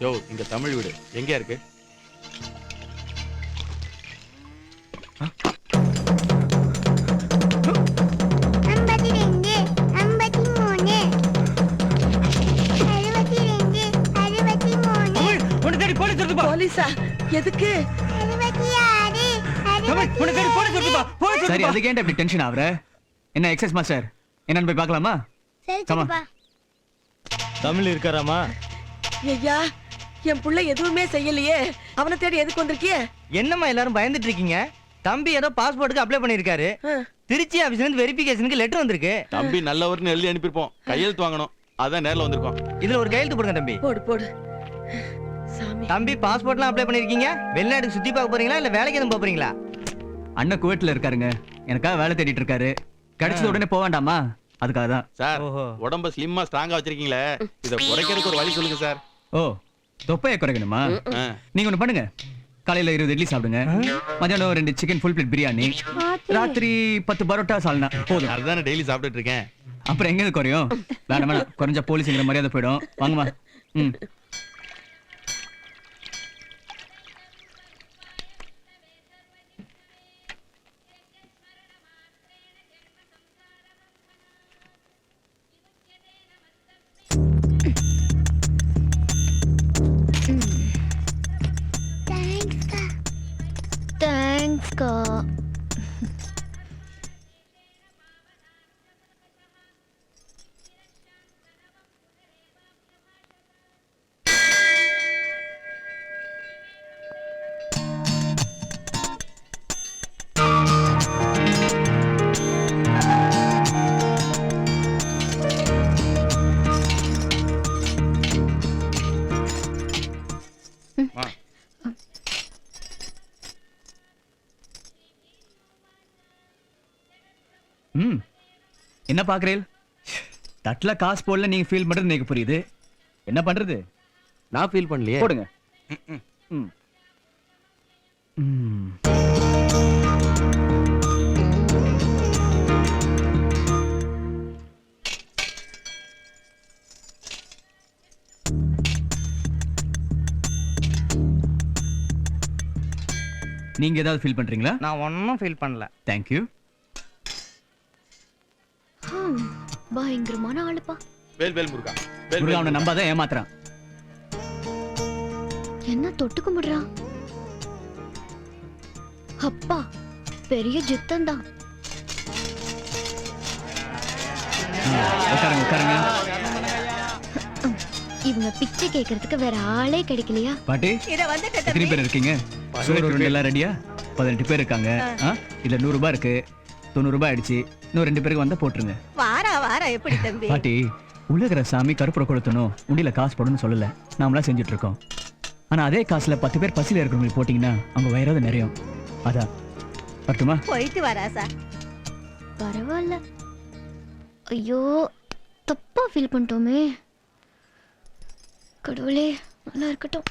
யோ இங்க தமிழ் வீடு எங்க இருக்கு? போலீஸா? எதுக்கு? சரி அதுக்கு ஏன்டா இப்படி டென்ஷன் ஆவற? என்ன எக்ஸஸ் மாஸ்டர் என்னன்னு போய் பார்க்கலாமா? தமிழ் இருக்காராமா? ஐயா என் புள்ள எதுவுமே செய்யலையே, அவனை தேடி எதுக்கு வந்திருக்கிய? என்னம்மா எல்லாரும் பயந்துட்டு இருக்கீங்க? தம்பி ஏதோ பாஸ்போர்ட்டுக்கு அப்ளை பண்ணிருக்காரு. திருச்சி ஆபீஸ்ல இருந்து வெரிஃபிகேஷனுக்கு லெட்டர் வந்திருக்கு. தம்பி நல்லவர்னு எழுதி அனுப்பிருப்போம், கையெழுத்து வாங்கணும், அதான் நேர்ல வந்திருக்கோம். இதுல ஒரு கையெழுத்து போடுங்க தம்பி. போடு போடு. சாமி தம்பி பாஸ்போர்ட்லாம் அப்ளை பண்ணிருக்கீங்க, வெளிநாட்டுக்கு சுத்தி பார்க்க போறீங்களா இல்ல வேலைக்கு எதுவும் போறீங்களா? அண்ணன் குவைட்ல இருக்காருங்க, எனக்காக வேலை தேடிட்டு இருக்காரு. கிடைச்சது உடனே போக வேண்டாமா, அதுக்காக தான். சார் உடம்ப ஸ்லிம்மா ஸ்ட்ராங்கா வச்சிருக்கீங்களே, இத குறைக்கிறதுக்கு ஒரு வழி சொல்லுங்க சார். ஓ தொப்பையை குறைக்கணுமா? நீங்க ஒண்ணு பண்ணுங்க, காலையில 20 இட்லி சாப்பிடுங்க, மதியானம் 2 சிக்கன் ஃபுல் பிளேட் பிரியாணி, ராத்திரி 10 பரோட்டா சால்னா போதும். அதுதானே டெய்லி சாப்பிட்டுட்டு இருக்கேன். அப்புறம் எங்க குறையும்? வேணாம் வேணாம், குறைஞ்சா போலீஸ்ங்கிற மரியாதை போயிடும். வாங்கம்மா. ம் தேங்க்ஸ்க்கா. ம் என்ன பாக்குறீள்? தட்டுல காசு போடல, நீங்க ஃபீல் பண்றது எனக்கு புரியுது. என்ன பண்றது? நான் ஃபீல் பண்ணலையே. போடுங்க. ம் ம் நீங்க ஏதாவது ஃபீல் பண்றீங்களா? நான் ஒன்னும் ஃபீல் பண்ணல. Thank you. பயங்கரமான ஆளுப்பா. வேல் வேல் முருகா. முருகா அவனை நம்பாத, ஏமாத்துறான். என்ன தொட்டு கும்பிடுறான்? அப்பா பெரிய ஜித்தம் தான். உட்காருங்க உட்காருங்க. இவங்க பிச்சை கேட்கறதுக்கு வேற ஆளே கிடைக்கலையா? பாட்டி இத வந்துட்ட எத்தனை தம்பி. பேர் இருக்கீங்க? சோறு உருண்டை எல்லாம் ரெடியா? 18 பேர் இருக்காங்க. இதுல 100 ரூபாய் இருக்கு, 90 ரூபாய் ஆயிடுச்சு. இன்னும் 2 பேருக்கு வந்தா போட்டுருங்க. வாரா எப்படி தம்பி? பாட்டி உலகிற சாமி கருப்புற கொளுத்தணும், உண்டியில காசு போடணும்னு சொல்லல, நாமளா செஞ்சுட்டு இருக்கோம். ஆனா அதே காசுல 10 பேர் பசியில இருக்கிறவங்களுக்கு போட்டீங்கன்னா அவங்க வயிறாவது நிறையும். அதான் பட்டுமா? போயிட்டு வராசா. பரவாயில்ல. ஐயோ தப்பா ஃபீல் பண்ணிட்டோமே. கடவுளே நல்லா இருக்கட்டும்.